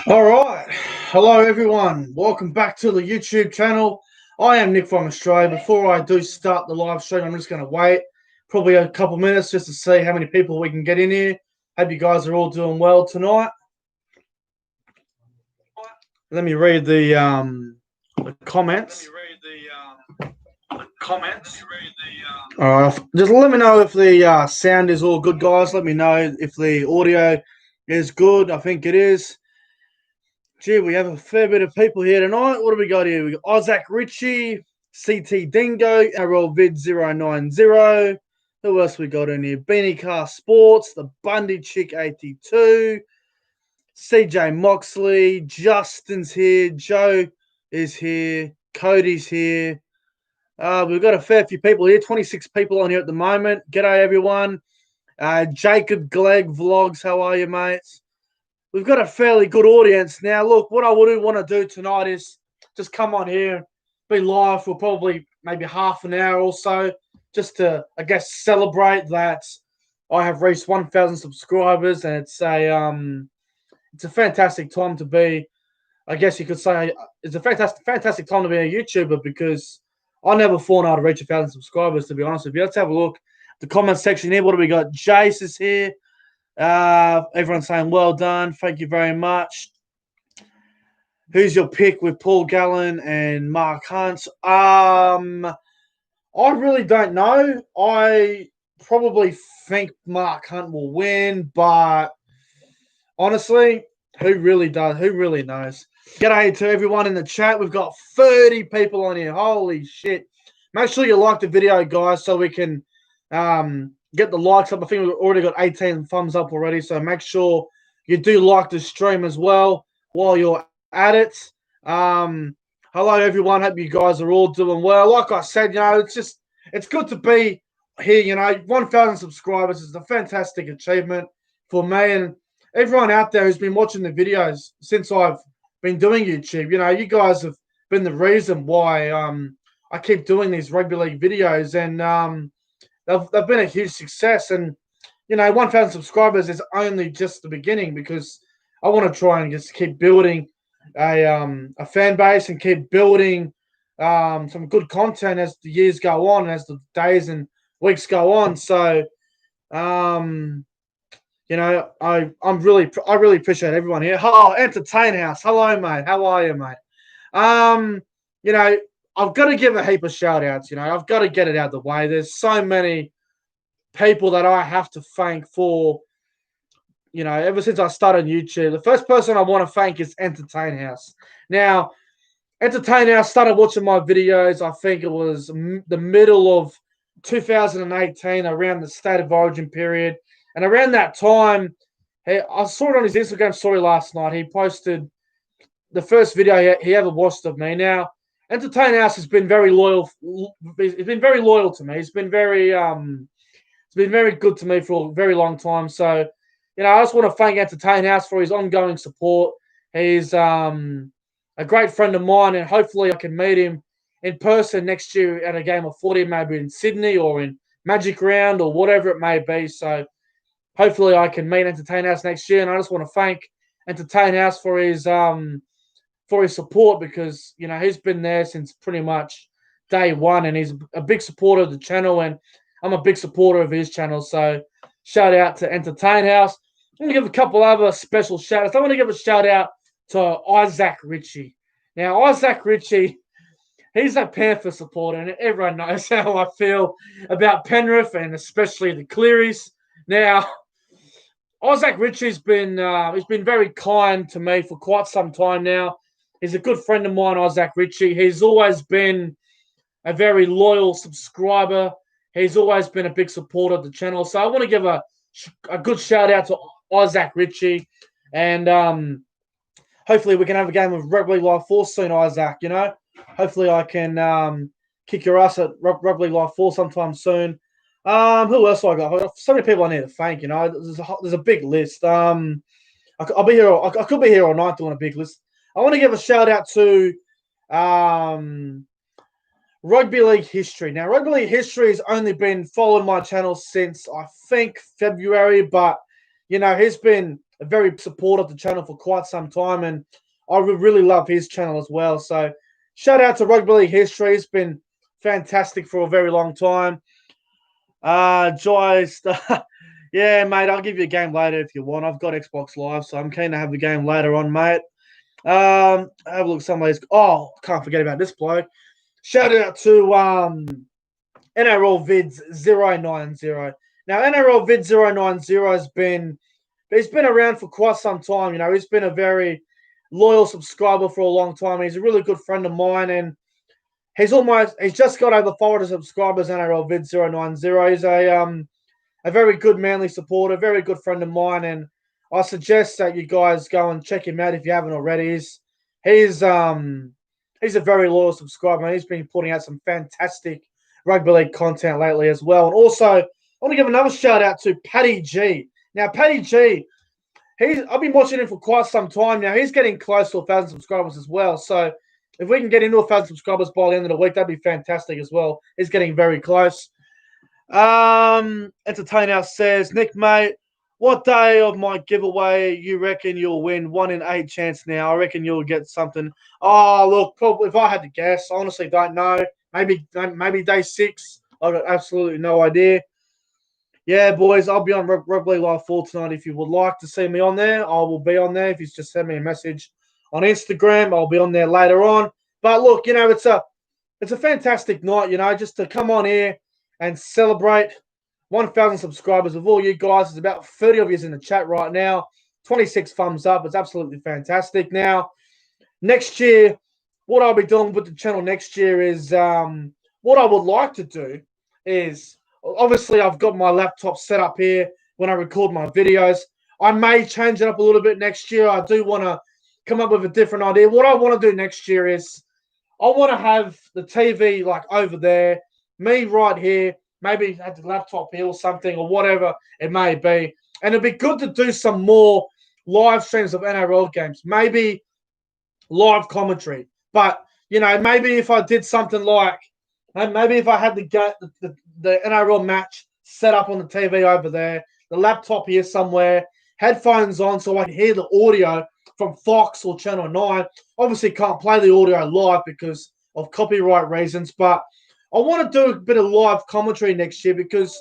All right. Hello, everyone. Welcome back to the YouTube channel. I am Nick from Australia. Before I do start the live stream, I'm just going to wait probably a couple minutes just to see how many people we can get in here. Hope you guys are all doing well tonight. Let me read the comments. All right. Just let me know if the sound is all good, guys. Let me know if the audio is good. I think it is. Gee, we have a fair bit of people here tonight. What do we got here? We got Isaac Ritchie, CT Dingo, NRL Vid 090. Who else we got in here? Beanie Car Sports, the Bundy Chick 82, CJ Moxley, Justin's here, Joe is here, Cody's here. We've got a fair few people here, 26 people on here at the moment. G'day, everyone. Jacob Glegg Vlogs, how are you, mates? We've got a fairly good audience now. Look, what I would want to do tonight is just come on here, be live for probably maybe half an hour or so, just to, I guess, celebrate that I have reached 1,000 subscribers, and it's a fantastic time to be. I guess you could say it's a fantastic time to be a YouTuber because I never thought I'd reach 1,000 subscribers. To be honest with you, let's have a look. The comment section here. What do we got? Jace is here. Everyone's saying well done. Thank you very much. Who's your pick with Paul Gallen and Mark Hunt? I really don't know. I probably think Mark Hunt will win, but honestly, who really does? Who really knows? G'day to everyone in the chat. We've got 30 people on here. Holy shit. Make sure you like the video, guys, so we can get the likes up. I think we've already got 18 thumbs up already, so make sure you do like the stream as well while you're at it. Hello, everyone. Hope you guys are all doing well. Like I said, it's good to be here. 1,000 subscribers is a fantastic achievement for me and everyone out there who's been watching the videos since I've been doing YouTube. You guys have been the reason why I keep doing these rugby league videos, and they've been a huge success. And 1,000 subscribers is only just the beginning, because I want to try and just keep building a fan base and keep building some good content as the years go on, as the days and weeks go on. So I really appreciate everyone here. Oh, Entertain House, hello, mate. How are you, mate? I've got to give a heap of shout outs. I've got to get it out of the way. There's so many people that I have to thank for, ever since I started YouTube. The first person I want to thank is Entertain House. Now, Entertain House started watching my videos, I think it was the middle of 2018, around the State of Origin period. And around that time, I saw it on his Instagram story last night. He posted the first video he ever watched of me. Now, Entertain House has been very loyal. He's been very loyal to me. He's been very good to me for a very long time. So, I just want to thank Entertain House for his ongoing support. He's a great friend of mine, and hopefully I can meet him in person next year at a game of footy, maybe in Sydney or in Magic Round or whatever it may be. So hopefully I can meet Entertain House next year, and I just want to thank Entertain House for his support, because he's been there since pretty much day one, and he's a big supporter of the channel, and I'm a big supporter of his channel. So shout out to Entertain House. I'm going to give a couple other special shout outs. I want to give a shout out to Isaac Ritchie. Now, Isaac Ritchie, he's a Panther supporter, and everyone knows how I feel about Penrith, and especially the Clearys. Now, Isaac Ritchie's been he's been very kind to me for quite some time now. He's a good friend of mine, Isaac Ritchie. He's always been a very loyal subscriber. He's always been a big supporter of the channel. So I want to give a good shout out to Isaac Ritchie, and hopefully we can have a game of Rugby Live 4 soon, Isaac. Hopefully I can kick your ass at Rugby Live 4 sometime soon. Who else I got? So many people I need to thank. There's a big list. I'll be here. I could be here all night doing a big list. I want to give a shout out to Rugby League History. Now, Rugby League History has only been following my channel since, I think, February, but he's been a very supporter of the channel for quite some time, and I really love his channel as well. So shout out to Rugby League History. It's been fantastic for a very long time. Joyce, yeah, mate, I'll give you a game later if you want. I've got Xbox Live, so I'm keen to have the game later on, mate. Have a look at some of these. Oh, can't forget about this bloke. Shout out to NRL Vids 090. Now, NRL Vids 090 has been around for quite some time. You know, he's been a very loyal subscriber for a long time. He's a really good friend of mine, and he's just got over 400 subscribers. NRL Vids 090. He's a very good Manly supporter, very good friend of mine, and I suggest that you guys go and check him out if you haven't already. He's a very loyal subscriber, and he's been putting out some fantastic rugby league content lately as well. And also, I want to give another shout out to Paddy G. Now, Paddy G, I've been watching him for quite some time now. He's getting close to 1,000 subscribers as well. So if we can get into 1,000 subscribers by the end of the week, that'd be fantastic as well. He's getting very close. Entertainer says, Nick, mate, what day of my giveaway you reckon you'll win? 1 in 8 chance now. I reckon you'll get something. Oh, look, probably if I had to guess, I honestly don't know. Maybe day 6. I've got absolutely no idea. Yeah, boys, I'll be on Rugby Live 4 tonight. If you would like to see me on there, I will be on there. If you just send me a message on Instagram, I'll be on there later on. But look, you know, it's a fantastic night, you know, just to come on here and celebrate 1,000 subscribers with all you guys. There's about 30 of you in the chat right now. 26 thumbs up. It's absolutely fantastic. Now, next year, what I'll be doing with the channel next year is what I would like to do is, obviously, I've got my laptop set up here when I record my videos. I may change it up a little bit next year. I do want to come up with a different idea. What I want to do next year is I want to have the TV like over there, me right here, maybe have the laptop here or something or whatever it may be. And it'd be good to do some more live streams of NRL games, maybe live commentary. But, you know, maybe if I did something like, maybe if I had the NRL match set up on the TV over there, the laptop here somewhere, headphones on so I can hear the audio from Fox or Channel 9. Obviously, can't play the audio live because of copyright reasons, but I want to do a bit of live commentary next year because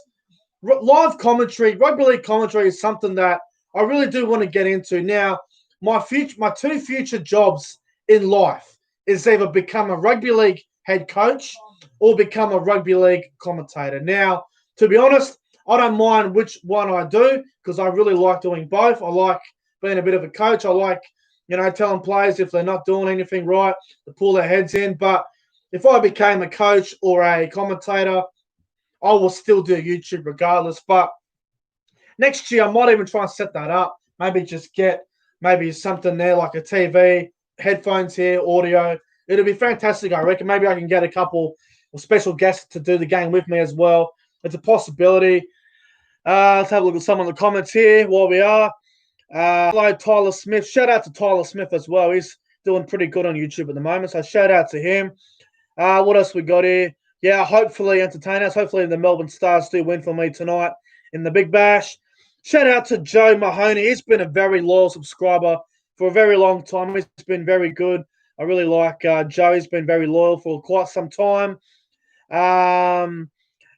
live commentary, rugby league commentary is something that I really do want to get into. Now, my 2 future jobs in life is either become a rugby league head coach or become a rugby league commentator. Now, to be honest, I don't mind which one I do because I really like doing both. I like being a bit of a coach. I like, you know, telling players if they're not doing anything right to pull their heads in. But if I became a coach or a commentator, I will still do YouTube regardless. But next year, I might even try and set that up. Maybe just get maybe something there like a TV, headphones here, audio. It'll be fantastic, I reckon. Maybe I can get a couple of special guests to do the game with me as well. It's a possibility. Let's have a look at some of the comments here while we are. Hello, Tyler Smith. Shout out to Tyler Smith as well. He's doing pretty good on YouTube at the moment, so shout out to him. What else we got here? Yeah, hopefully entertainers. Hopefully the Melbourne Stars do win for me tonight in the Big Bash. Shout out to Joe Mahoney. He's been a very loyal subscriber for a very long time. He's been very good. I really like Joe. He's been very loyal for quite some time.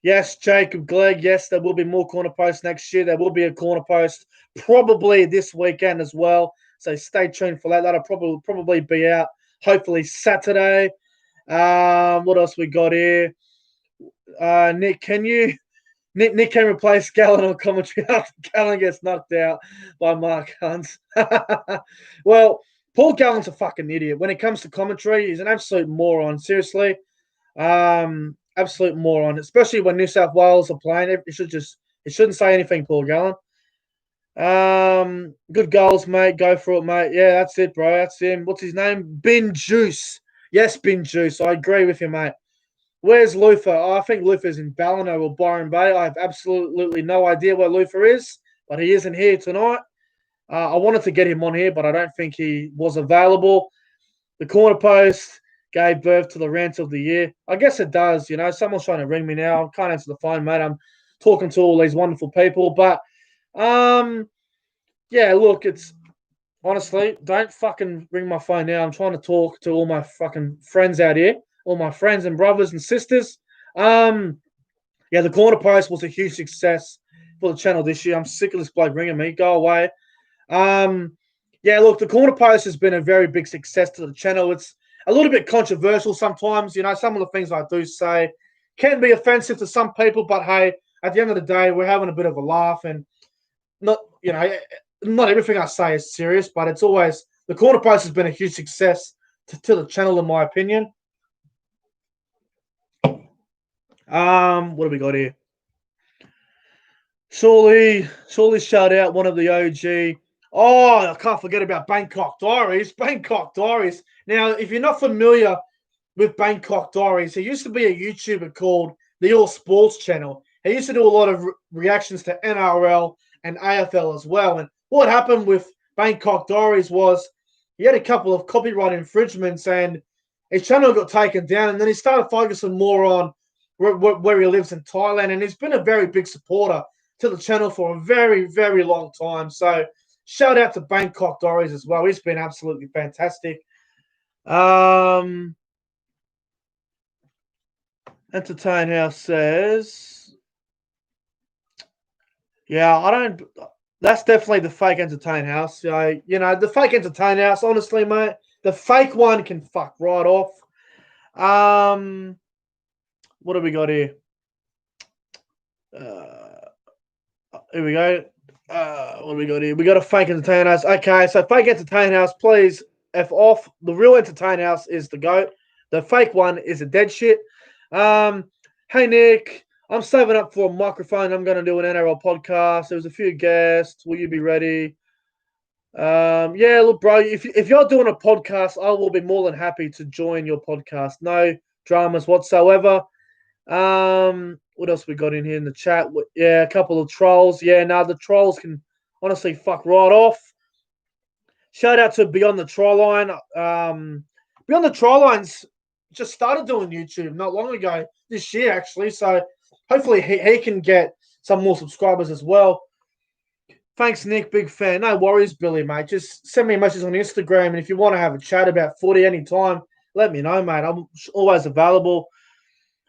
Yes, Jacob Glegg. Yes, there will be more corner posts next year. There will be a corner post probably this weekend as well. So stay tuned for that. That'll probably be out hopefully Saturday. What else we got here? Nick, Nick can replace Gallen on commentary after Gallen gets knocked out by Mark Hunt. Well, Paul Gallen's a fucking idiot. When it comes to commentary, he's an absolute moron. Seriously. Absolute moron. Especially when New South Wales are playing. It shouldn't say anything, Paul Gallen. Good goals, mate. Go for it, mate. Yeah, that's it, bro. That's him. What's his name? Bin Juice. Yes, Bin Juice. I agree with you, mate. Where's Luther? Oh, I think Luther's in Ballina or Byron Bay. I have absolutely no idea where Luther is, but he isn't here tonight. I wanted to get him on here, but I don't think he was available. The corner post gave birth to the rant of the year. I guess it does. You know, someone's trying to ring me now. I can't answer the phone, mate. I'm talking to all these wonderful people. But yeah, look, it's honestly, don't fucking ring my phone now. I'm trying to talk to all my fucking friends out here, all my friends and brothers and sisters. Um, yeah, the corner post was a huge success for the channel this year. I'm sick of this bloke ringing me. Go away. Um, yeah, look, the corner post has been a very big success to the channel. It's a little bit controversial sometimes. You know, some of the things I do say can be offensive to some people, but hey, at the end of the day, we're having a bit of a laugh, and not, you know, not everything I say is serious, but it's always the corner post has been a huge success to the channel, in my opinion. What do we got here? Surely shout out one of the OG. Oh, I can't forget about Bangkok Diaries. Bangkok Diaries. Now, if you're not familiar with Bangkok Diaries, he used to be a YouTuber called the All Sports Channel. He used to do a lot of reactions to NRL and AFL as well. And what happened with Bangkok Diaries was he had a couple of copyright infringements and his channel got taken down. And then he started focusing more on where he lives in Thailand. And he's been a very big supporter to the channel for a very, very long time. So shout out to Bangkok Diaries as well. He's been absolutely fantastic. Entertain House says, yeah, I don't. That's definitely the fake Entertain House. You know, the fake Entertain House, honestly, mate, the fake one can fuck right off. What do we got here? Here we go. What do we got here? We got a fake Entertain House. Okay, so fake Entertain House, please F off. The real Entertain House is the GOAT. The fake one is a dead shit. Hey, Nick. I'm saving up for a microphone. I'm going to do an NRL podcast. There's a few guests. Will you be ready? Yeah, look, bro, if you're doing a podcast, I will be more than happy to join your podcast. No dramas whatsoever. What else we got in here in the chat? Yeah, a couple of trolls. Yeah, no, the trolls can honestly fuck right off. Shout out to Beyond the Try Line. Beyond the Try Line's just started doing YouTube not long ago this year, actually. So hopefully he can get some more subscribers as well. Thanks, Nick. Big fan. No worries, Billy, mate. Just send me a message on Instagram. And if you want to have a chat about footy anytime, let me know, mate. I'm always available.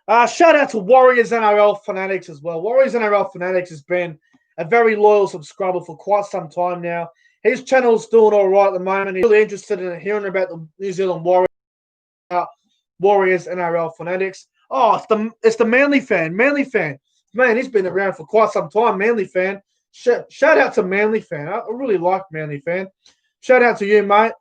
Shout out to Warriors NRL Fanatics as well. Warriors NRL Fanatics has been a very loyal subscriber for quite some time now. His channel's doing all right at the moment. He's really interested in hearing about the New Zealand Warriors NRL Fanatics. Oh, it's the Manly fan. Manly fan. Man, he's been around for quite some time. Manly fan. Shout out to Manly fan. I really like Manly fan. Shout out to you, mate.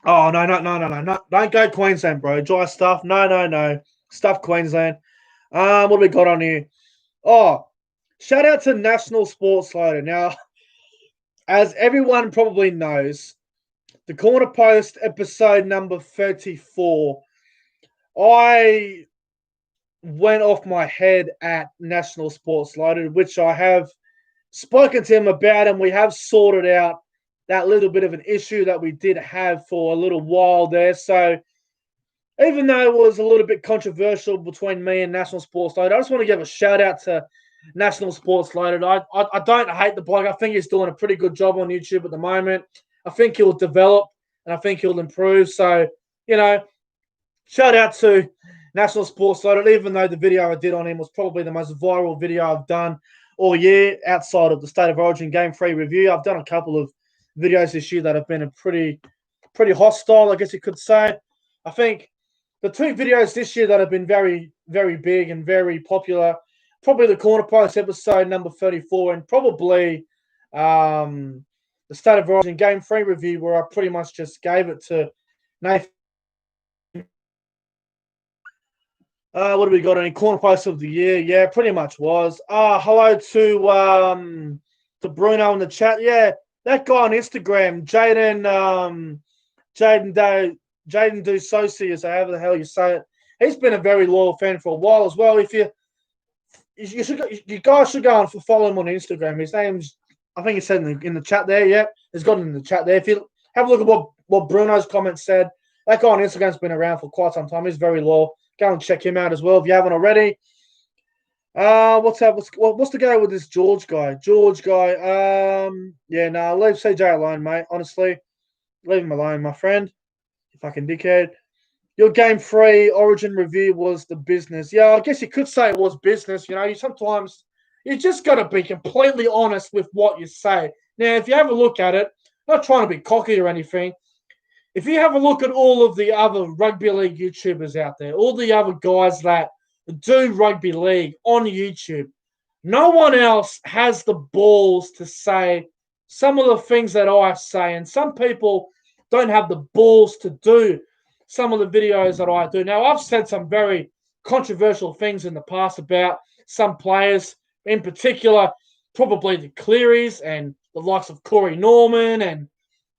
Oh, no. Don't go Queensland, bro. Dry stuff. No. Stuff Queensland. What do we got on here? Oh, shout out to National Sports Loader. Now, as everyone probably knows, the Corner Post episode number 34, I went off my head at National Sports Loaded, which I have spoken to him about, and we have sorted out that little bit of an issue that we did have for a little while there. So even though it was a little bit controversial between me and National Sports Loaded, I just want to give a shout out to National Sports Loaded. I don't hate the bloke. I think he's doing a pretty good job on YouTube at the moment. I think he'll develop and I think he'll improve. So, you know, shout out to National Sports Loaded, even though the video I did on him was probably the most viral video I've done all year outside of the State of Origin Game 3 review. I've done a couple of videos this year that have been a pretty hostile, I guess you could say. I think the two videos this year that have been very, very big and very popular, probably the Corner Post episode number 34 and probably the State of Origin Game 3 review, where I pretty much just gave it to Nathan. What do we got? Any Corner Post of the year? Yeah, pretty much was. Hello to Bruno in the chat. Yeah, that guy on Instagram, Jaden Do Socius, however the hell you say it. He's been a very loyal fan for a while as well. If you guys should go and follow him on Instagram. His name's, I think he said in the chat there. Yeah, he's got it in the chat there. If you have a look at what Bruno's comments said, that guy on Instagram's been around for quite some time. He's very loyal. Go and check him out as well if you haven't already. What's that? What's the go with this George guy? George guy. Yeah, no, leave CJ alone, mate. Honestly, leave him alone, my friend. You fucking dickhead. Your game 3 Origin review was the business. Yeah, I guess you could say it was business. You sometimes you just got to be completely honest with what you say. Now, if you have a look at it, not trying to be cocky or anything. If you have a look at all of the other rugby league YouTubers out there, all the other guys that do rugby league on YouTube, no one else has the balls to say some of the things that I say, and some people don't have the balls to do some of the videos that I do. Now, I've said some very controversial things in the past about some players, in particular, probably the Clearys and the likes of Corey Norman and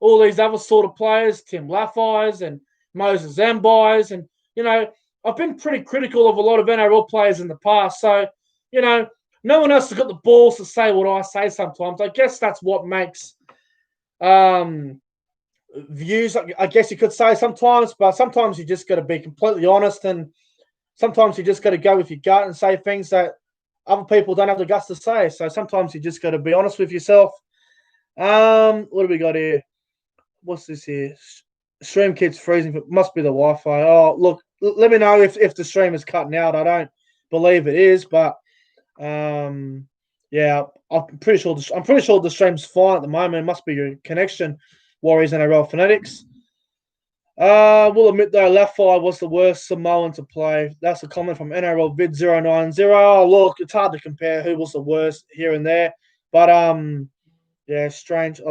all these other sort of players, Tim Laffey's and Moses Zambi's. And, I've been pretty critical of a lot of NRL players in the past. So, no one else has got the balls to say what I say sometimes. I guess that's what makes views, I guess you could say sometimes, but sometimes you just got to be completely honest, and sometimes you just got to go with your gut and say things that other people don't have the guts to say. So sometimes you just got to be honest with yourself. What do we got here? What's this here? Stream keeps freezing. It must be the Wi-Fi. Oh, look, let me know if the stream is cutting out. I don't believe it is, but yeah, I'm pretty sure the stream's fine at the moment. It must be your connection. Warriors NRL fanatics. We'll admit though, Laffey was the worst Samoan to play. That's a comment from NRL Vid 090. Oh, look, it's hard to compare who was the worst here and there, but yeah, strange.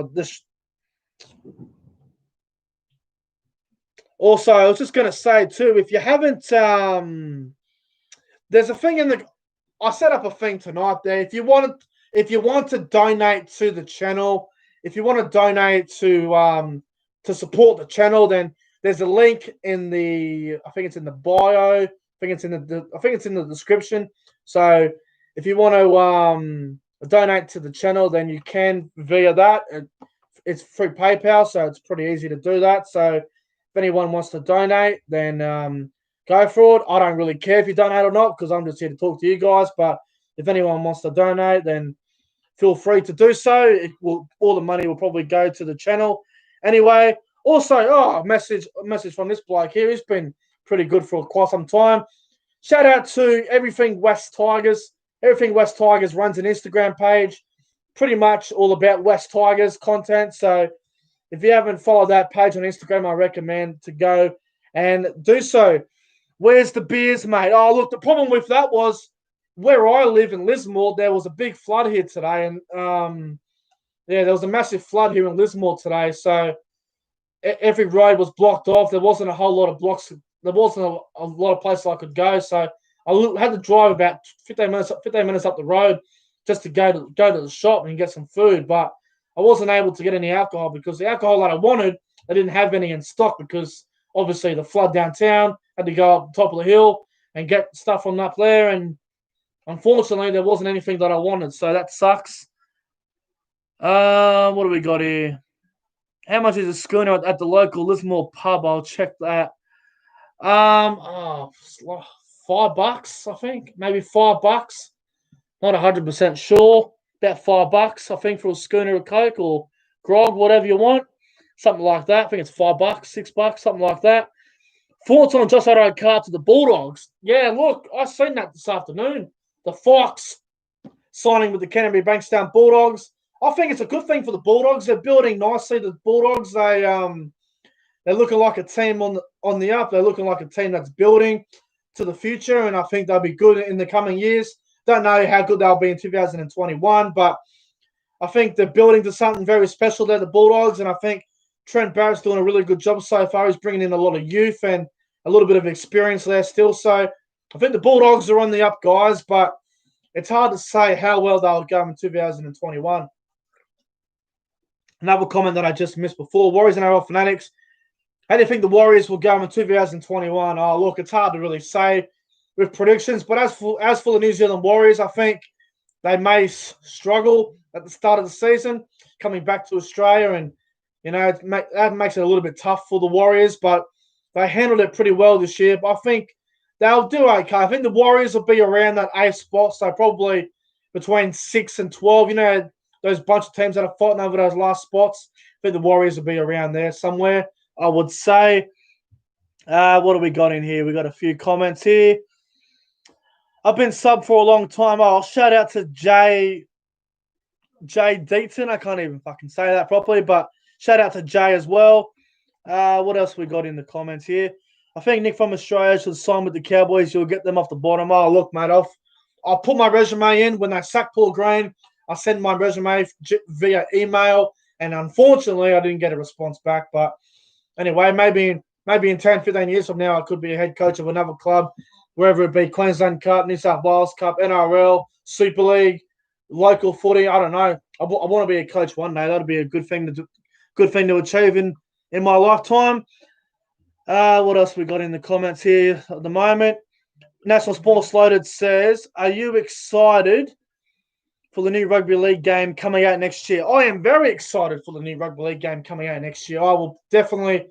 Also, I was just going to say too, if you haven't, there's a thing I set up a thing tonight there. If you want to donate to the channel, if you want to donate to support the channel, then there's a link in I think it's in the bio. I think it's in the description. So if you want to donate to the channel, then you can via that. It's through PayPal, so it's pretty easy to do that. So if anyone wants to donate, then go for it. I don't really care if you donate or not because I'm just here to talk to you guys. But if anyone wants to donate, then feel free to do so. All the money will probably go to the channel. Anyway, also, a message from this bloke here. He's been pretty good for quite some time. Shout out to Everything West Tigers. Everything West Tigers runs an Instagram page, pretty much all about West Tigers content. So if you haven't followed that page on Instagram, I recommend to go and do so. Where's the beers, mate? Oh, look, the problem with that was where I live in Lismore, there was a big flood here today. And, there was a massive flood here in Lismore today. So every road was blocked off. There wasn't a whole lot of blocks. There wasn't a lot of places I could go. So I had to drive about 15 minutes up the road just to go to the shop and get some food. But I wasn't able to get any alcohol because the alcohol that I wanted, they didn't have any in stock because obviously the flood downtown. Had to go up the top of the hill and get stuff from up there. And unfortunately, there wasn't anything that I wanted. So that sucks. What do we got here? How much is a schooner at the local Lismore pub? I'll check that. $5, I think. Maybe $5. Not 100% sure. About $5, I think, for a schooner of Coke or grog, whatever you want. Something like that. I think it's $5, $6, something like that. Thoughts on Josh Addo-Carr to the Bulldogs? Yeah, look, I seen that this afternoon. The Fox signing with the Canterbury Bankstown Bulldogs. I think it's a good thing for the Bulldogs. They're building nicely. The Bulldogs, they're looking like a team on the up. They're looking like a team that's building to the future, and I think they'll be good in the coming years. Don't know how good they'll be in 2021, but I think they're building to something very special there, the Bulldogs, and I think Trent Barrett's doing a really good job so far. He's bringing in a lot of youth and a little bit of experience there still. So I think the Bulldogs are on the up, guys, but it's hard to say how well they'll go in 2021. Another comment that I just missed before, Warriors and NRL fanatics. How do you think the Warriors will go in 2021? Oh, look, it's hard to really say with predictions, but as for the New Zealand Warriors, I think they may struggle at the start of the season, coming back to Australia, and that makes it a little bit tough for the Warriors, but they handled it pretty well this year. But I think they'll do okay. I think the Warriors will be around that 8th spot, so probably between 6 and 12. You know, those bunch of teams that are fighting over those last spots. I think the Warriors will be around there somewhere, I would say. What do we got in here? We got a few comments here. I've been sub for a long time. I'll shout out to Jay Deaton. I can't even fucking say that properly, but shout out to Jay as well. What else we got in the comments here? I think Nick from Australia should sign with the Cowboys. You'll get them off the bottom. Oh, look, mate, I'll put my resume in. When they sack Paul Green, I send my resume via email, and unfortunately, I didn't get a response back. But anyway, maybe in 10, 15 years from now, I could be a head coach of another club, wherever it be, Queensland Cup, New South Wales Cup, NRL, Super League, local footy. I don't know. I want to be a coach one day. That'd be a good thing to do, good thing to achieve in my lifetime. What else we got in the comments here at the moment? National Sports Loaded says, are you excited for the new rugby league game coming out next year? I am very excited for the new rugby league game coming out next year. I will definitely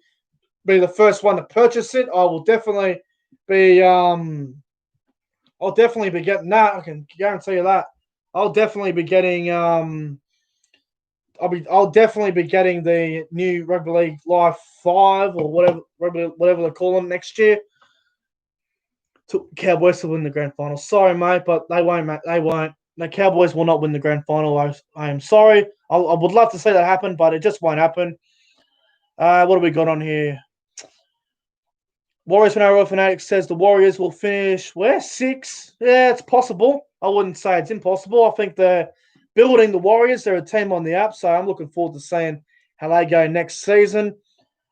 be the first one to purchase it. I will definitely be I'll definitely be getting that. I can guarantee you that. I'll definitely be getting I'll definitely be getting the new Rugby League Live 5 or whatever they call them next year. Cowboys to win the grand final. Sorry, mate, but they won't, mate. They won't. The Cowboys will not win the grand final. I am sorry. I would love to see that happen, but it just won't happen. What do we got on here? Warriors NRL Fanatic says the Warriors will finish where? 6? Yeah, it's possible. I wouldn't say it's impossible. I think they're building the Warriors. They're a team on the up, so I'm looking forward to seeing how they go next season.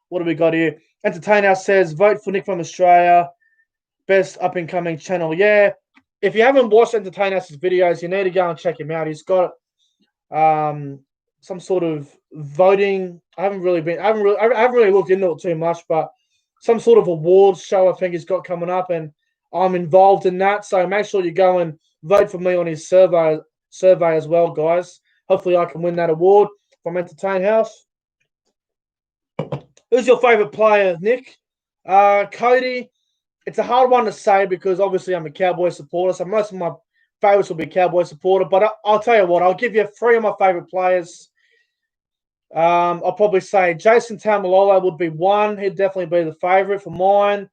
What do we got here? Entertainer says, vote for Nick from Australia. Best up-and-coming channel. Yeah. If you haven't watched Entertainer's videos, you need to go and check him out. He's got some sort of voting. I haven't really looked into it too much, but some sort of awards show I think he's got coming up, and I'm involved in that. So make sure you go and vote for me on his survey as well, guys. Hopefully I can win that award from Entertain House. Who's your favourite player, Nick? Cody. It's a hard one to say because obviously I'm a Cowboy supporter, so most of my favourites will be Cowboy supporter. But I'll tell you what, I'll give you 3 of my favourite players. I'll probably say Jason Taumalolo would be 1. He'd definitely be the favourite for mine.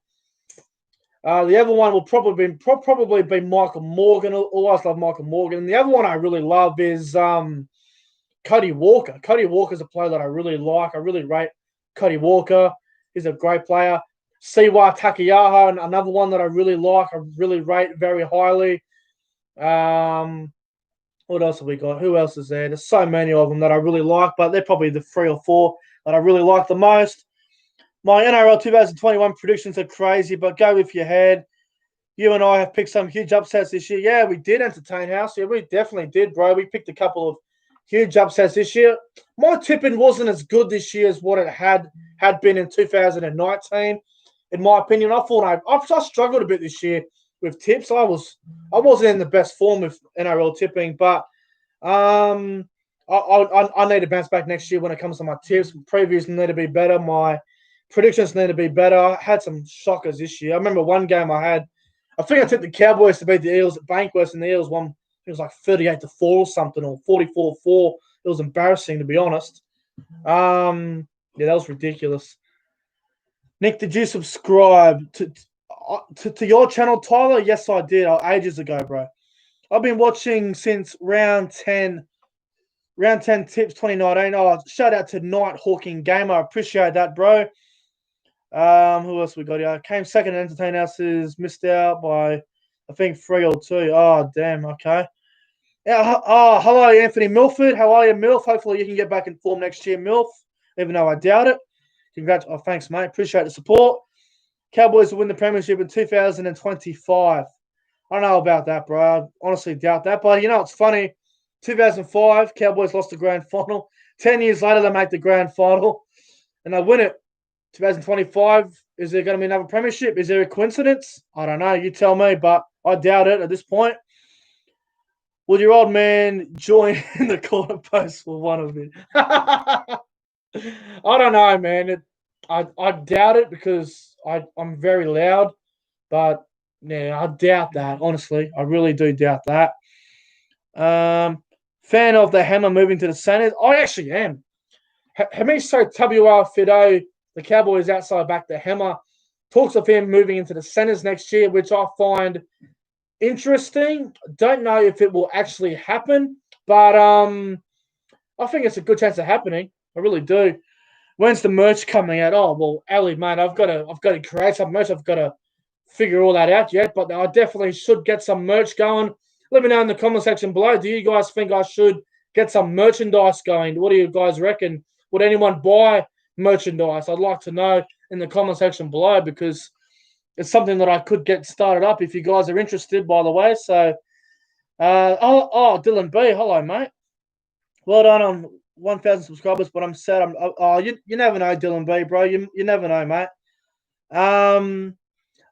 The other one will probably be Michael Morgan. I always love Michael Morgan. And the other one I really love is Cody Walker. Cody Walker's a player that I really like. I really rate Cody Walker. He's a great player. Siwa Takiyaho, another one that I really like. I really rate very highly. What else have we got? Who else is there? There's so many of them that I really like, but they're probably the 3 or 4 that I really like the most. My NRL 2021 predictions are crazy, but go with your head. You and I have picked some huge upsets this year. Yeah, we did, Entertain House. Yeah, we definitely did, bro. We picked a couple of huge upsets this year. My tipping wasn't as good this year as what it had been in 2019. In my opinion, I thought I struggled a bit this year with tips. I wasn't in the best form with NRL tipping, but I need to bounce back next year when it comes to my tips. Previews need to be better. My predictions need to be better. I had some shockers this year. I remember one game I think I tipped the Cowboys to beat the Eels at Bankwest, and the Eels won. It was like 38-4 or something, or 44-4. It was embarrassing, to be honest. Yeah, that was ridiculous. Nick, did you subscribe to your channel, Tyler? Yes, I did. Ages ago, bro. I've been watching since round 10 tips 2019. Oh, shout out to Night Hawking Gamer. I appreciate that, bro. Who else we got here? Came second in Entertain Houses, missed out by I think 3 or 2. Oh, damn. Okay. Yeah. Oh, hello, Anthony Milford. How are you, Milf? Hopefully you can get back in form next year, Milf. Even though I doubt it. Congrats. Oh, thanks, mate. Appreciate the support. Cowboys will win the premiership in 2025. I don't know about that, bro. I honestly doubt that. But, you know, it's funny. 2005, Cowboys lost the grand final. 10 years later, they make the grand final. And they win it. 2025, is there going to be another premiership? Is there a coincidence? I don't know. You tell me, but I doubt it at this point. Will your old man join in the corner post for one of it? I don't know, man. I doubt it because I'm very loud, but Yeah, I doubt that, honestly. I really do doubt that. Fan of the Hammer moving to the centers? I actually am. Hamiso WR Fido, the Cowboys outside back, the Hammer. Talks of him moving into the centers next year, which I find interesting. Don't know if it will actually happen, but I think it's a good chance of happening. I really do. When's the merch coming out? Oh well, Ali, mate, I've got to create some merch. I've got to figure all that out yet, but I definitely should get some merch going. Let me know in the comment section below. Do you guys think I should get some merchandise going? What do you guys reckon? Would anyone buy merchandise? I'd like to know in the comment section below because it's something that I could get started up if you guys are interested, by the way. So, Dylan B, hello, mate. Well done on 1,000 subscribers, but I'm sad. You never know, Dylan B, bro. You never know, mate.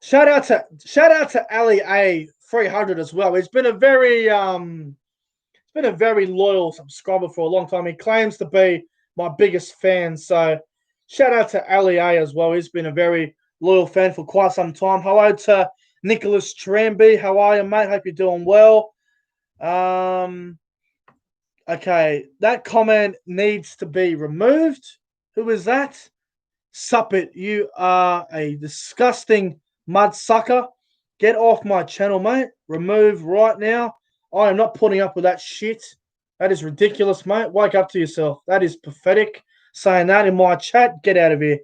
Shout out to Ali A 300 as well. He's been a very loyal subscriber for a long time. He claims to be my biggest fan. So shout out to Ali A as well. He's been a very loyal fan for quite some time. Hello to Nicholas Tramby. How are you, mate? Hope you're doing well. Okay, that comment needs to be removed. Who is that? Suppet, you are a disgusting mud sucker. Get off my channel, mate. Remove right now. I am not putting up with that shit. That is ridiculous, mate. Wake up to yourself. That is pathetic. Saying that in my chat. Get out of here.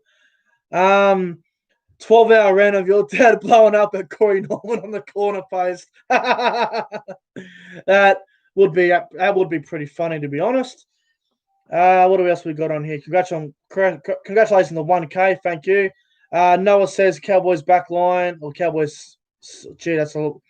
12-hour rant of your dad blowing up at Corey Norman on the corner post. That would be pretty funny, to be honest. What else we got on here? Congratulations on the 1K. Thank you. Noah says Cowboys back line or Cowboys. Gee, that's a little.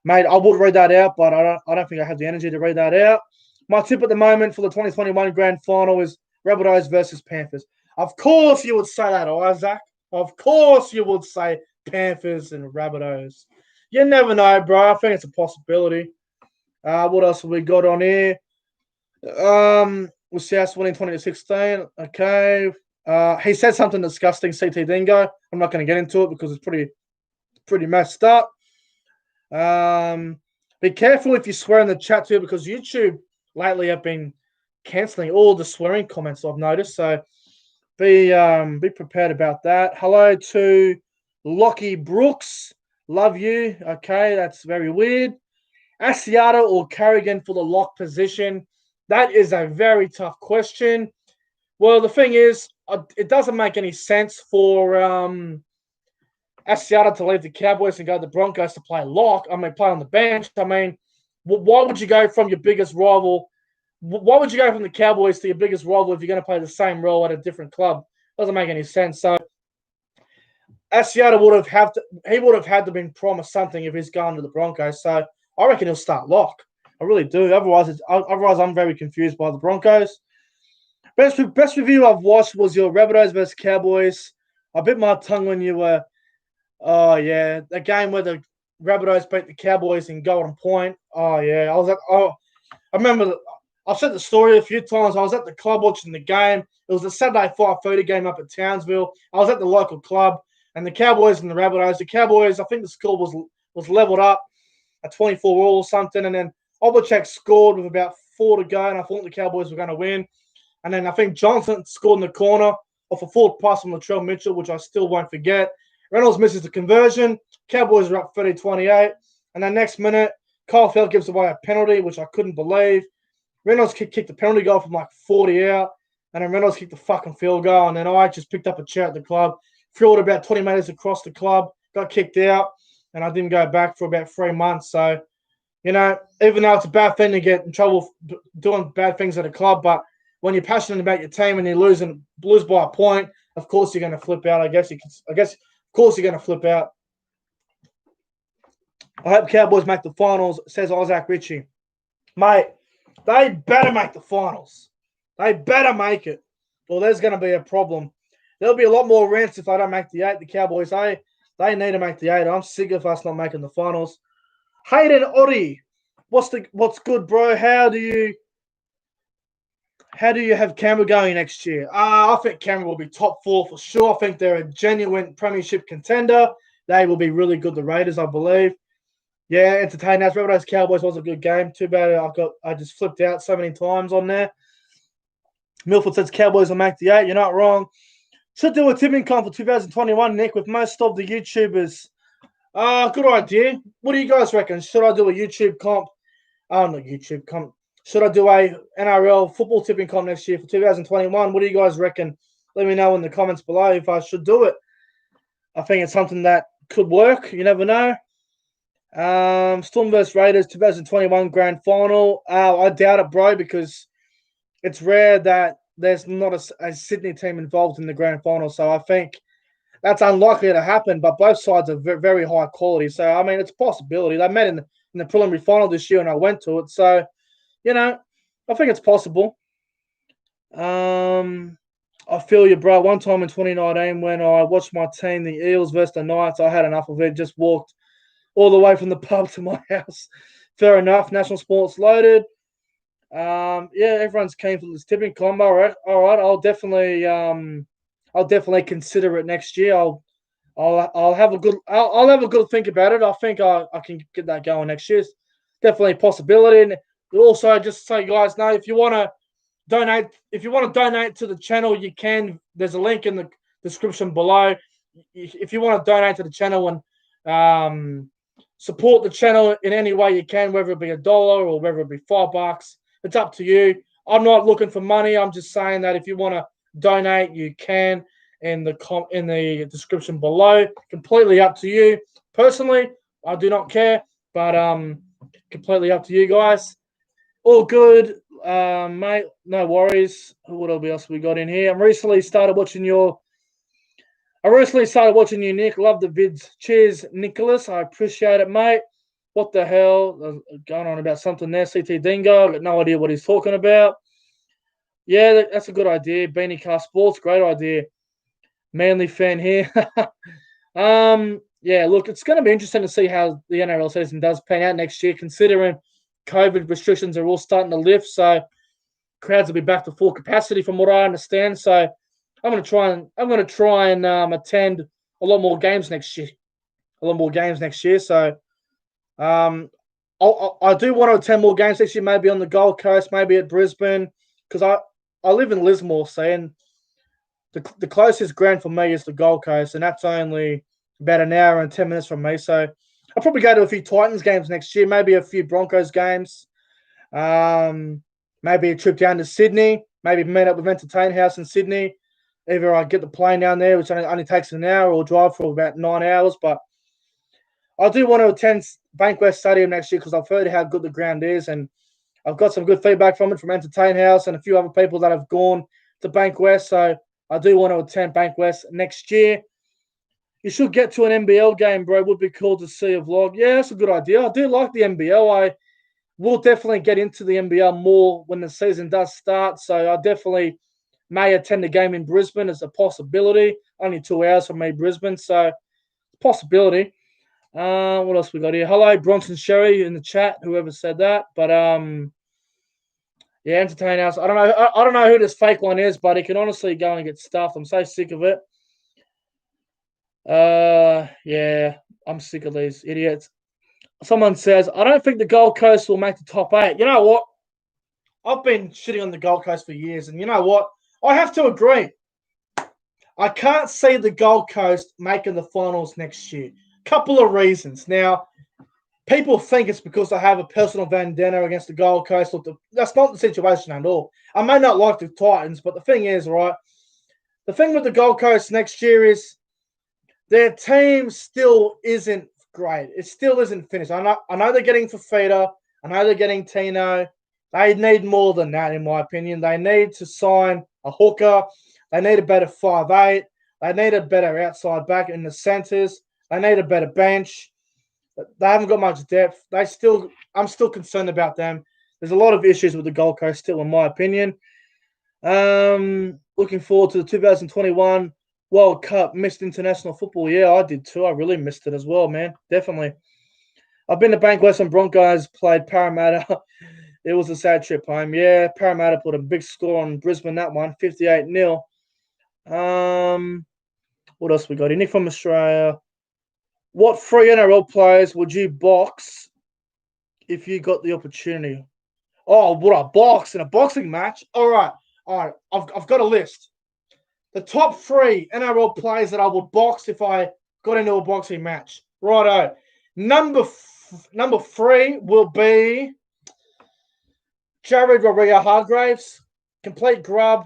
Mate, I would read that out, but I don't think I have the energy to read that out. My tip at the moment for the 2021 Grand Final is Rabbitohs versus Panthers. Of course you would say that, Isaac. Of course you would say Panthers and Rabbitohs. You never know, bro. I think it's a possibility. What else have we got on here? With South winning 20-16. Okay. He said something disgusting, CT Dingo. I'm not going to get into it because it's pretty messed up. Be careful if you swear in the chat too, because YouTube lately have been cancelling all the swearing comments I've noticed. So be prepared about that. Hello to Lockie Brooks. Love you. Okay, that's very weird. Asiata or Carrigan for the lock position? That is a very tough question. Well, the thing is, it doesn't make any sense for Asiata to leave the Cowboys and go to the Broncos to play lock. I mean, play on the bench. I mean, why would you go from your biggest rival? Why would you go from the Cowboys to your biggest rival if you're going to play the same role at a different club? Doesn't make any sense. So Asiata would have had to been promised something if he's going to the Broncos. So I reckon he'll start lock. I really do. Otherwise, I'm very confused by the Broncos. Best review I've watched was your Rabbitohs versus Cowboys. I bit my tongue when you were, the game where the Rabbitohs beat the Cowboys in Golden Point. Oh yeah, I remember. I've said the story a few times. I was at the club watching the game. It was a Saturday 5:30 game up at Townsville. I was at the local club, and the Cowboys and the Rabbitohs. The Cowboys, I think the score was leveled up at 24 all or something, and then Obachek scored with about 4 to go, and I thought the Cowboys were going to win. And then I think Johnson scored in the corner off a forward pass from Latrell Mitchell, which I still won't forget. Reynolds misses the conversion. Cowboys are up 30-28. And then next minute, Kyle Feld gives away a penalty, which I couldn't believe. Reynolds kicked the penalty goal from like 40 out. And then Reynolds kicked the fucking field goal. And then I just picked up a chair at the club, threw it about 20 metres across the club, got kicked out, and I didn't go back for about 3 months. So, you know, even though it's a bad thing to get in trouble doing bad things at a club, but when you're passionate about your team and you lose by a point, of course you're going to flip out. Of course you're going to flip out. I hope Cowboys make the finals, says Isaac Ritchie. Mate, they better make the finals. They better make it, or there's going to be a problem. There'll be a lot more rants if they don't make the 8. The Cowboys, they need to make the 8. I'm sick of us not making the finals. Hayden Oddie, what's good, bro? How do you have Canberra going next year? I think Canberra will be top 4 for sure. I think they're a genuine premiership contender. They will be really good, the Raiders, I believe. Yeah, entertaining us. Rabbitohs Cowboys was a good game. Too bad I just flipped out so many times on there. Milford says Cowboys will make the 8. You're not wrong. Should do a tipping comp for 2021, Nick, with most of the YouTubers. Good idea. What do you guys reckon? Should I do a YouTube comp? Not YouTube comp. Should I do a NRL football tipping comp next year for 2021? What do you guys reckon? Let me know in the comments below if I should do it. I think it's something that could work. You never know. Storm vs Raiders 2021 grand final. I doubt it, bro, because it's rare that there's not a Sydney team involved in the grand final. So I think that's unlikely to happen. But both sides are very, very high quality. So, I mean, it's a possibility. They met in the preliminary final this year and I went to it. So, you know, I think it's possible. I feel you, bro. One time in 2019 when I watched my team, the Eels versus the Knights, I had enough of it. Just walked all the way from the pub to my house. Fair enough. National sports loaded. Yeah, everyone's keen for this tipping combo. All right. I'll definitely consider it next year. I'll have a good think about it. I think I can get that going next year. It's definitely a possibility. And also, just so you guys know, if you want to donate to the channel, you can. There's a link in the description below. If you want to donate to the channel and support the channel in any way you can, whether it be $1 or whether it be $5, it's up to you. I'm not looking for money. I'm just saying that if you want to donate, you can in the description below. Completely up to you. Personally, I do not care, but completely up to you guys. All good, mate. No worries. What else we got in here? I recently started watching you, Nick. Love the vids. Cheers, Nicholas. I appreciate it, mate. What the hell? Going on about something there. CT Dingo. I got no idea what he's talking about. Yeah, that's a good idea. Beanie Car Sports, great idea. Manly fan here. Yeah, look, it's going to be interesting to see how the NRL season does pan out next year, considering COVID restrictions are all starting to lift. So crowds will be back to full capacity, from what I understand. So I'm going to try and attend a lot more games next year. So I do want to attend more games next year. Maybe on the Gold Coast, maybe at Brisbane, because I live in Lismore, and the closest ground for me is the Gold Coast, and that's only about an hour and 10 minutes from me. So I'll probably go to a few Titans games next year, maybe a few Broncos games, maybe a trip down to Sydney, maybe meet up with Entertain House in Sydney. Either I get the plane down there, which only takes an hour, or drive for about 9 hours. But I do want to attend Bankwest Stadium next year because I've heard how good the ground is, and I've got some good feedback from it from Entertain House and a few other people that have gone to Bankwest. So I do want to attend Bankwest next year. You should get to an NBL game, bro. Would be cool to see a vlog. Yeah, that's a good idea. I do like the NBL. I will definitely get into the NBL more when the season does start. So I definitely may attend a game in Brisbane as a possibility. Only 2 hours from me, Brisbane. So possibility. What else we got here? Hello, Bronson Sherry in the chat. Whoever said that, but yeah, Entertain House. I don't know who this fake one is, but he can honestly go and get stuffed. I'm so sick of it. Yeah, I'm sick of these idiots. Someone says, I don't think the Gold Coast will make the top 8. You know what? I've been shitting on the Gold Coast for years, and you know what? I have to agree. I can't see the Gold Coast making the finals next year. Couple of reasons. Now, people think it's because I have a personal vendetta against the Gold Coast. Look, that's not the situation at all. I may not like the Titans, but the thing is, right, the thing with the Gold Coast next year is their team still isn't great. It still isn't finished. I know they're getting Fafita. I know they're getting Tino. They need more than that, in my opinion. They need to sign a hooker. They need a better 5'8". They need a better outside back in the centres. They need a better bench. They haven't got much depth. I'm still concerned about them. There's a lot of issues with the Gold Coast still, in my opinion. Looking forward to the 2021 World Cup. Missed international football. Yeah, I did too. I really missed it as well, man. Definitely. I've been to Bankwest and Broncos played Parramatta. It was a sad trip home. Yeah, Parramatta put a big score on Brisbane, that one, 58-0. What else we got? Nick from Australia. What 3 NRL players would you box if you got the opportunity? Oh, would I box in a boxing match? All right. I've got a list. The top 3 NRL players that I would box if I got into a boxing match. Righto. Number 3 will be Jared Hargraves. Complete grub.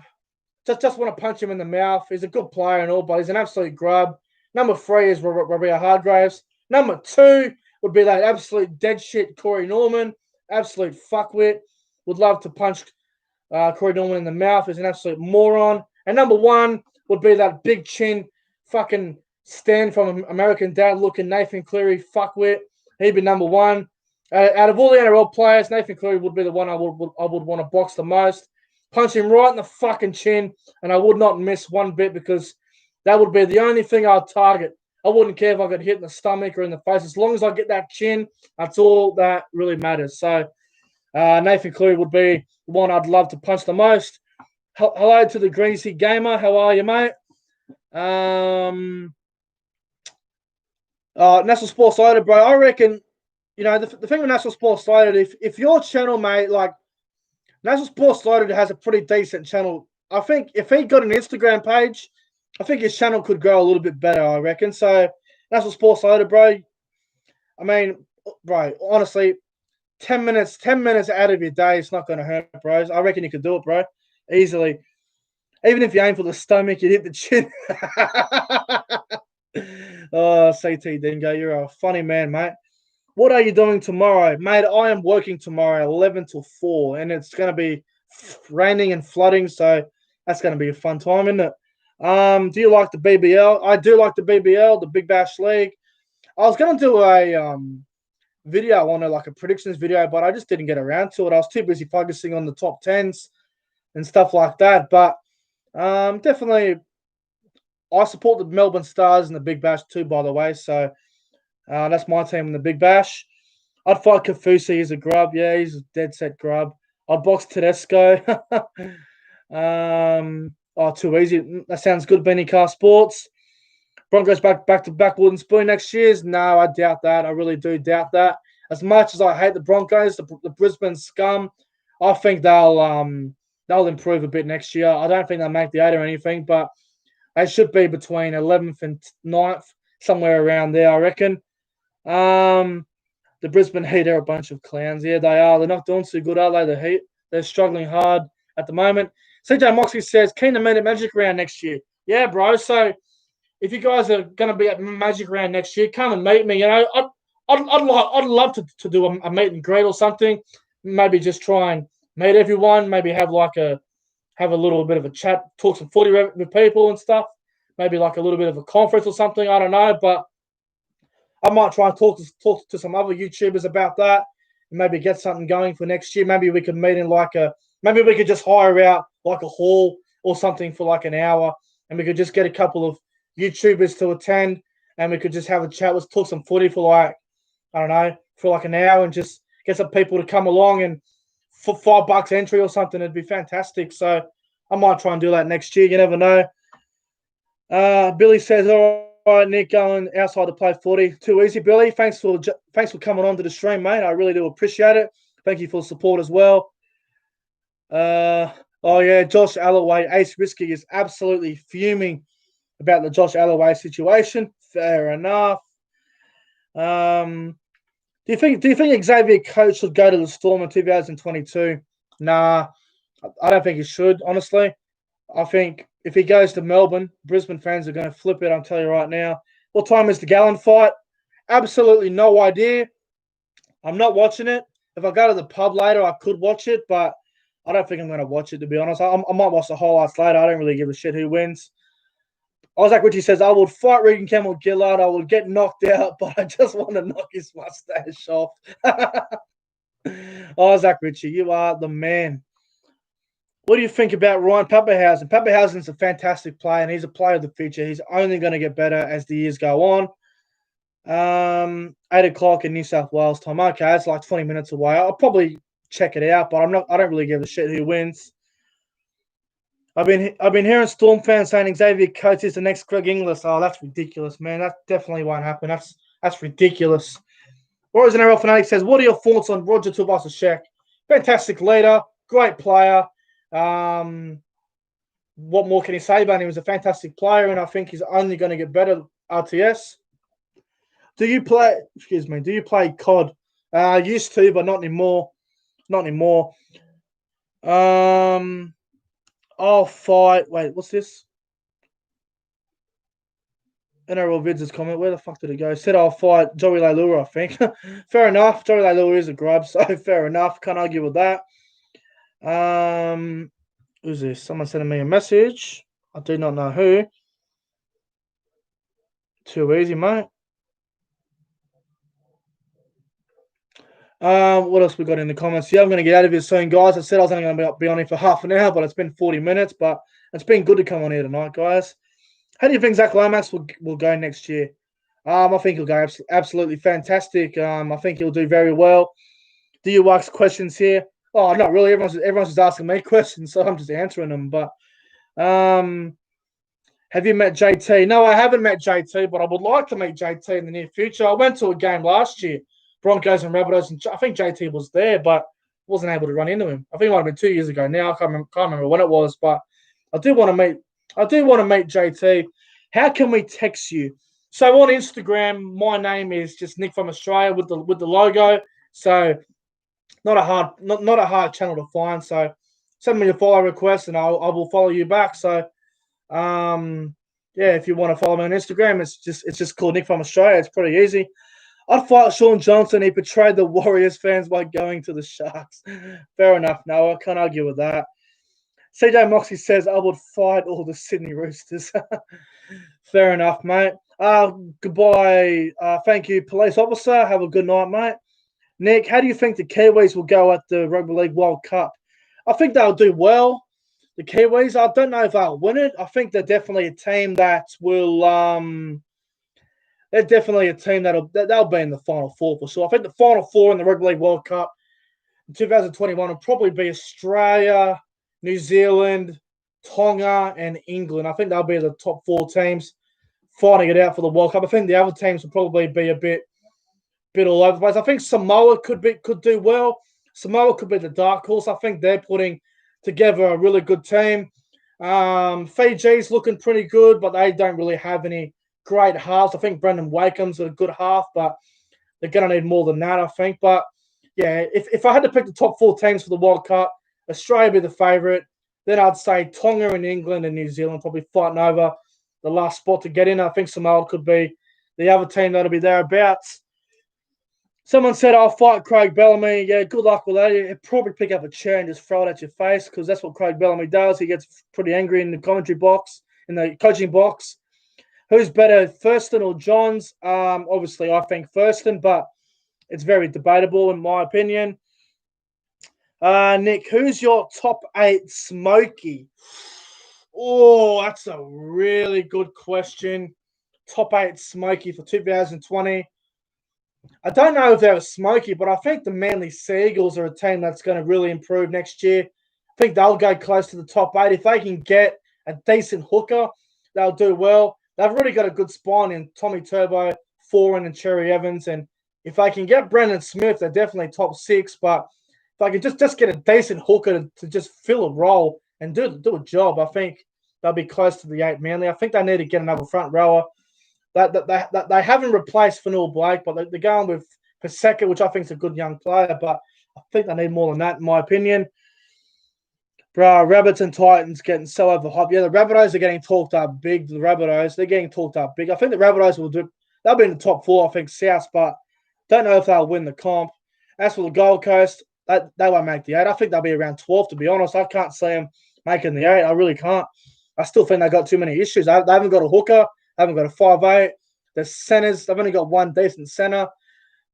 Just want to punch him in the mouth. He's a good player and all, but he's an absolute grub. Number 3 is Hargraves. Number 2 would be that absolute dead shit Corey Norman. Absolute fuckwit. Would love to punch Corey Norman in the mouth. He's an absolute moron. And number 1 would be that big chin fucking stand from American Dad looking Nathan Cleary fuckwit. He'd be number 1. Out of all the NRL players, Nathan Cleary would be the one I would want to box the most. Punch him right in the fucking chin, and I would not miss one bit because that would be the only thing I'd target. I wouldn't care if I got hit in the stomach or in the face. As long as I get that chin, that's all that really matters. So Nathan Cleary would be the one I'd love to punch the most. Hello to the Greasy Gamer. How are you, mate? National Sports Loaded, bro. I reckon, the thing with National Sports Loaded, if your channel, mate, like National Sports Loaded has a pretty decent channel. I think if he got an Instagram page, I think his channel could grow a little bit better, I reckon. So, National Sports Loaded, bro. I mean, bro, honestly, 10 minutes out of your day, it's not going to hurt, bros. I reckon you could do it, bro. Easily. Even if you aim for the stomach, you hit the chin. Oh, CT Dingo, you're a funny man, mate. What are you doing tomorrow? Mate, I am working tomorrow, 11 till 4, and it's going to be raining and flooding, so that's going to be a fun time, isn't it? Do you like the BBL? I do like the BBL, the Big Bash League. I was going to do a video on it, like a predictions video, but I just didn't get around to it. I was too busy focusing on the top 10s and stuff like that. But definitely, I support the Melbourne Stars and the Big Bash too, by the way. So that's my team in the Big Bash. I'd fight Kafusi. He's a grub. Yeah, he's a dead set grub. I'd box Tedesco. Too easy. That sounds good, Benny Car Sports. Broncos back to back wooden spoon next year? No, I doubt that. I really do doubt that. As much as I hate the Broncos, the Brisbane scum, I think they'll improve a bit next year. I don't think they'll make the 8 or anything, but they should be between 11th and 9th, somewhere around there, I reckon. The Brisbane Heat are a bunch of clowns. Yeah, they are. They're not doing too good, are they, the Heat? They're struggling hard at the moment. CJ Moxley says, keen to meet at Magic Round next year. Yeah, bro. So if you guys are going to be at Magic Round next year, come and meet me. I'd love to do a meet and greet or something. Maybe just try and meet everyone. Maybe have a little bit of a chat, talk some footy with people and stuff. Maybe like a little bit of a conference or something. I don't know, but I might try and talk to some other YouTubers about that and maybe get something going for next year. Maybe we could meet in maybe we could just hire out like a hall or something for like an hour, and we could just get a couple of YouTubers to attend, and we could just have a chat. Let's talk some footy for like an hour, and just get some people to come along, and for $5 entry or something, it'd be fantastic. So I might try and do that next year. You never know. Billy says, all right, Nick, going outside to play footy. Too easy, Billy. Thanks for coming on to the stream, mate. I really do appreciate it. Thank you for the support as well. Josh Alloway, Ace Risky is absolutely fuming about the Josh Alloway situation. Fair enough. Do you think Xavier Coates should go to the Storm in 2022? Nah, I don't think he should, honestly. I think if he goes to Melbourne, Brisbane fans are going to flip it, I'm telling you right now. What time is the Gallen fight? Absolutely no idea. I'm not watching it. If I go to the pub later, I could watch it, but I don't think I'm going to watch it, to be honest. I might watch the highlights later. I don't really give a shit who wins. Isaac Ritchie says, I would fight Regan Campbell Gillard. I would get knocked out, but I just want to knock his mustache off. Isaac Ritchie, you are the man. What do you think about Ryan Pappenhausen? Pappenhausen's a fantastic player, and he's a player of the future. He's only going to get better as the years go on. 8 o'clock in New South Wales time. Okay, it's like 20 minutes away. I'll probably check it out, but I don't really give a shit who wins. I've been hearing Storm fans saying Xavier Coates is the next Greg Inglis. Oh, that's ridiculous, man. That definitely won't happen. That's ridiculous. Warriors NRL Fanatic says, what are your thoughts on Roger Tuivasa-Sheck? Fantastic leader, great player. What more can you say about him? He's a fantastic player, and I think he's only going to get better RTS. Do you play COD? Used to, but not anymore. Not anymore. I'll fight. Wait, what's this? NRL Vids' comment. Where the fuck did it go? Said I'll fight Joey Leilua, I think. Fair enough. Joey Leilua is a grub, so fair enough. Can't argue with that. Who's this? Someone sending me a message. I do not know who. Too easy, mate. What else we got in the comments? Yeah, I'm going to get out of here soon, guys. I said I was only going to be on here for half an hour, but it's been 40 minutes. But it's been good to come on here tonight, guys. How do you think Zach Lomax will go next year? I think he'll go absolutely fantastic. I think he'll do very well. Do you ask questions here? Oh, not really. Everyone's just asking me questions, so I'm just answering them. But have you met JT? No, I haven't met JT, but I would like to meet JT in the near future. I went to a game last year, Broncos and Rabbitohs, and I think JT was there, but wasn't able to run into him. I think it might have been 2 years ago now. I can't remember when it was, but I do want to meet JT. How can we text you? So on Instagram, my name is just Nick from Australia with the logo. So not a hard channel to find. So send me a follow request and I will follow you back. So if you want to follow me on Instagram, it's just called Nick from Australia. It's pretty easy. I'd fight Sean Johnson. He betrayed the Warriors fans by going to the Sharks. Fair enough. No, I can't argue with that. CJ Moxie says, I would fight all the Sydney Roosters. Fair enough, mate. Goodbye. Thank you, police officer. Have a good night, mate. Nick, how do you think the Kiwis will go at the Rugby League World Cup? I think they'll do well. The Kiwis, I don't know if they'll win it. I think they're definitely a team that will they're definitely a team they'll be in the Final Four for sure. I think the Final Four in the Rugby League World Cup in 2021 will probably be Australia, New Zealand, Tonga, and England. I think they'll be the top 4 teams fighting it out for the World Cup. I think the other teams will probably be a bit all over the place. I think Samoa could do well. Samoa could be the dark horse. I think they're putting together a really good team. Fiji's looking pretty good, but they don't really have any great halves. I think Brendan Wakeham's a good half, but they're going to need more than that, I think. But, yeah, if I had to pick the top 4 teams for the World Cup, Australia would be the favourite. Then I'd say Tonga and England and New Zealand probably fighting over the last spot to get in. I think Samoa could be the other team that'll be thereabouts. Someone said, I'll fight Craig Bellamy. Yeah, good luck with that. He'll probably pick up a chair and just throw it at your face because that's what Craig Bellamy does. He gets pretty angry in the commentary box, in the coaching box. Who's better, Thurston or Johns? Obviously, I think Thurston, but it's very debatable in my opinion. Nick, who's your top 8 Smoky? Oh, that's a really good question. Top 8 Smoky for 2020. I don't know if they're a Smoky, but I think the Manly Seagulls are a team that's going to really improve next year. I think they'll go close to the top 8. If they can get a decent hooker, they'll do well. They've really got a good spine in Tommy Turbo, Foran, and Cherry Evans. And if they can get Brendan Smith, they're definitely top 6. But if I can just get a decent hooker to just fill a role and do a job, I think they'll be close to the 8 Manly. I think they need to get another front rower. They haven't replaced Fanul Blake, but they're going with Paseka, which I think is a good young player. But I think they need more than that, in my opinion. Bro, Rabbits and Titans getting so overhyped. Yeah, the Rabbitohs are getting talked up big. The Rabbitohs, they're getting talked up big. I think the Rabbitohs they'll be in the top 4, I think, South, but don't know if they'll win the comp. As for the Gold Coast, they won't make the 8. I think they'll be around 12, to be honest. I can't see them making the 8. I really can't. I still think they've got too many issues. They haven't got a hooker. They haven't got a 5'8". The centers, they've only got one decent center.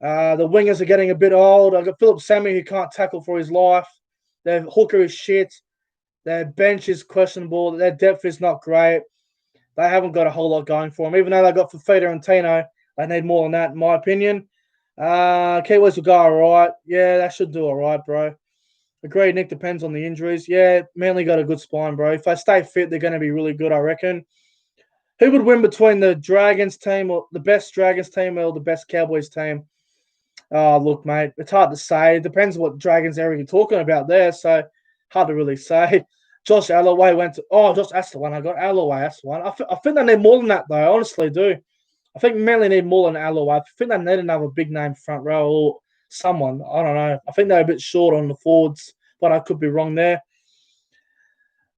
The wingers are getting a bit old. I've got Philip Sammy who can't tackle for his life. Their hooker is shit. Their bench is questionable. Their depth is not great. They haven't got a whole lot going for them. Even though they got Fafita and Tino, they need more than that, in my opinion. Kiwis will go all right. Yeah, they should do all right, bro. Agreed, Nick. Depends on the injuries. Yeah, Manly got a good spine, bro. If they stay fit, they're going to be really good, I reckon. Who would win between the Dragons team or the best Dragons team or the best Cowboys team? Oh, look, mate, it's hard to say. It depends what Dragons area you're talking about there, so hard to really say. Josh Alloway went to. Oh, Josh, that's the one I got. Alloway, that's the one. I think they need more than that, though. I honestly do. I think Manly need more than Alloway. I think they need another big name front row or someone. I don't know. I think they're a bit short on the forwards, but I could be wrong there.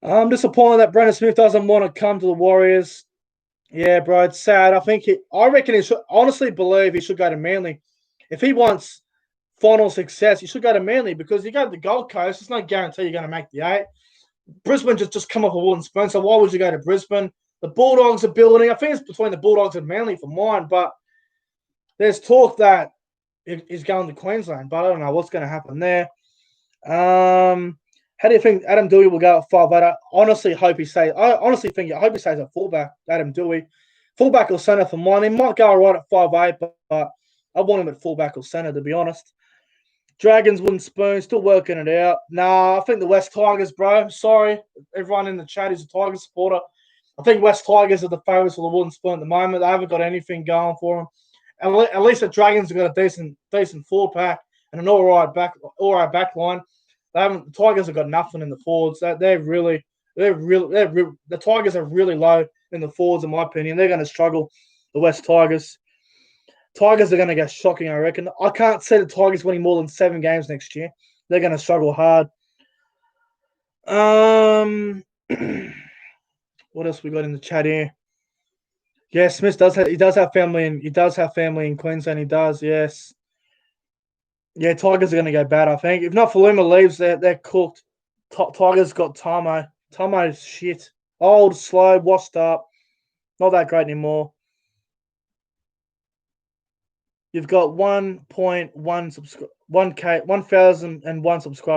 I'm disappointed that Brendan Smith doesn't want to come to the Warriors. Yeah, bro, it's sad. I reckon he should. Honestly, believe he should go to Manly. If he wants final success, you should go to Manly because you go to the Gold Coast. It's no guarantee you're going to make the 8. Brisbane just come off a wooden spoon, so why would you go to Brisbane? The Bulldogs are building. I think it's between the Bulldogs and Manly for mine, but there's talk that he's going to Queensland, but I don't know what's going to happen there. How do you think Adam Dewey will go at 5'8"? I honestly hope he stays. I hope he stays at fullback. Adam Dewey, fullback or centre for mine. He might go right at 5'8", but I want him at fullback or centre, to be honest. Dragons wooden spoon, still working it out. Nah, I think the West Tigers, bro. Sorry, everyone in the chat is a Tigers supporter. I think West Tigers are the favourites for the wooden spoon at the moment. They haven't got anything going for them. At least the Dragons have got a decent forward pack and an all right back line. The Tigers have got nothing in the forwards. The Tigers are really low in the forwards, in my opinion. They're going to struggle. The West Tigers. Tigers are going to get shocking, I reckon. I can't see the Tigers winning more than 7 games next year. They're going to struggle hard. What else we got in the chat here? Yeah, Smith does have family in Queensland. He does, yes. Yeah, Tigers are going to go bad, I think. If not, Faluma leaves, they're cooked. Tigers got Tamo. Tamo's shit. Old, slow, washed up. Not that great anymore. You've got 1,001 subscribers.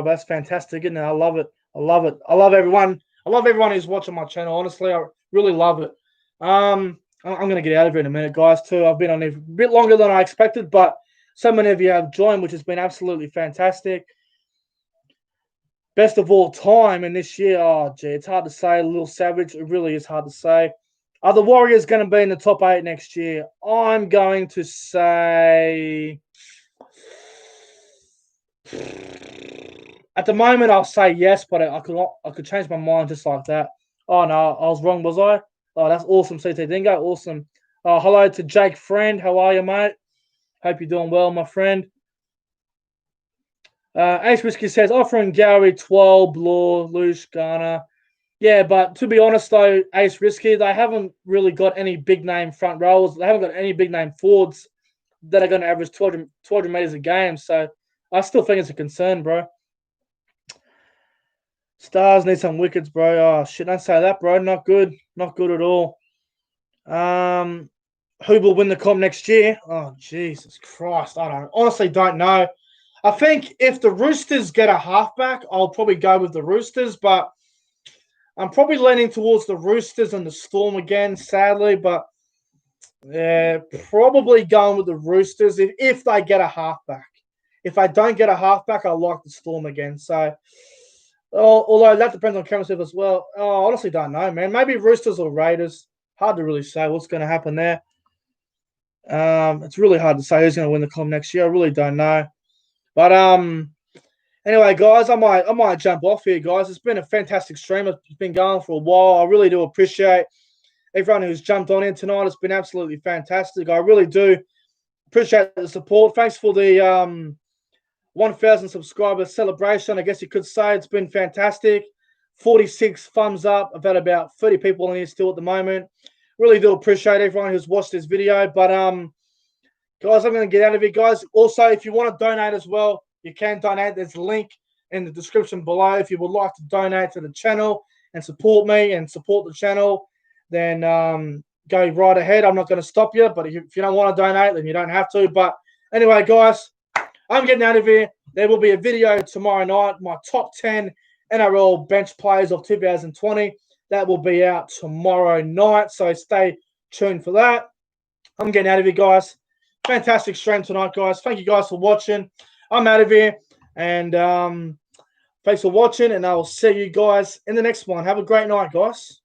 That's fantastic, isn't it? I love it. I love everyone. I love everyone who's watching my channel. Honestly, I really love it. I'm going to get out of here in a minute, guys, too. I've been on here a bit longer than I expected, but so many of you have joined, which has been absolutely fantastic. Best of all time in this year. Oh, gee, it's hard to say. A little savage. It really is hard to say. Are the Warriors going to be in the top 8 next year? I'm going to say... At the moment, I'll say yes, but I could change my mind just like that. Oh, no, I was wrong, was I? Oh, that's awesome, CT Dingo. Awesome. Hello to Jake Friend. How are you, mate? Hope you're doing well, my friend. Ace Whiskey says, offering Gowrie, 12, Law, Lush, Garner. Yeah, but to be honest, though, Ace Risky, they haven't really got any big-name front rowers. They haven't got any big-name forwards that are going to average 200 metres a game. So I still think it's a concern, bro. Stars need some wickets, bro. Oh, shit, don't say that, bro. Not good. Not good at all. Who will win the comp next year? Oh, Jesus Christ. Honestly don't know. I think if the Roosters get a halfback, I'll probably go with the Roosters, but I'm probably leaning towards the Roosters and the Storm again, sadly, but yeah, probably going with the Roosters if they get a halfback. If I don't get a halfback, I like the Storm again. So, although that depends on Cameron Smith as well. Oh, I honestly don't know, man. Maybe Roosters or Raiders. Hard to really say what's going to happen there. It's really hard to say who's going to win the comp next year. I really don't know. But anyway, guys, I might jump off here, guys. It's been a fantastic stream. It's been going for a while. I really do appreciate everyone who's jumped on in tonight. It's been absolutely fantastic. I really do appreciate the support. Thanks for the 1,000 subscriber celebration. I guess you could say it's been fantastic. 46 thumbs up. I've had about 30 people in here still at the moment. Really do appreciate everyone who's watched this video. But guys, I'm going to get out of here, guys. Also, if you want to donate as well, you can donate. There's a link in the description below. If you would like to donate to the channel and support me and support the channel, then go right ahead. I'm not going to stop you. But if you don't want to donate, then you don't have to. But anyway, guys, I'm getting out of here. There will be a video tomorrow night, my top 10 NRL bench players of 2020. That will be out tomorrow night. So stay tuned for that. I'm getting out of here, guys. Fantastic stream tonight, guys. Thank you guys for watching. I'm out of here. And thanks for watching. And I will see you guys in the next one. Have a great night, guys.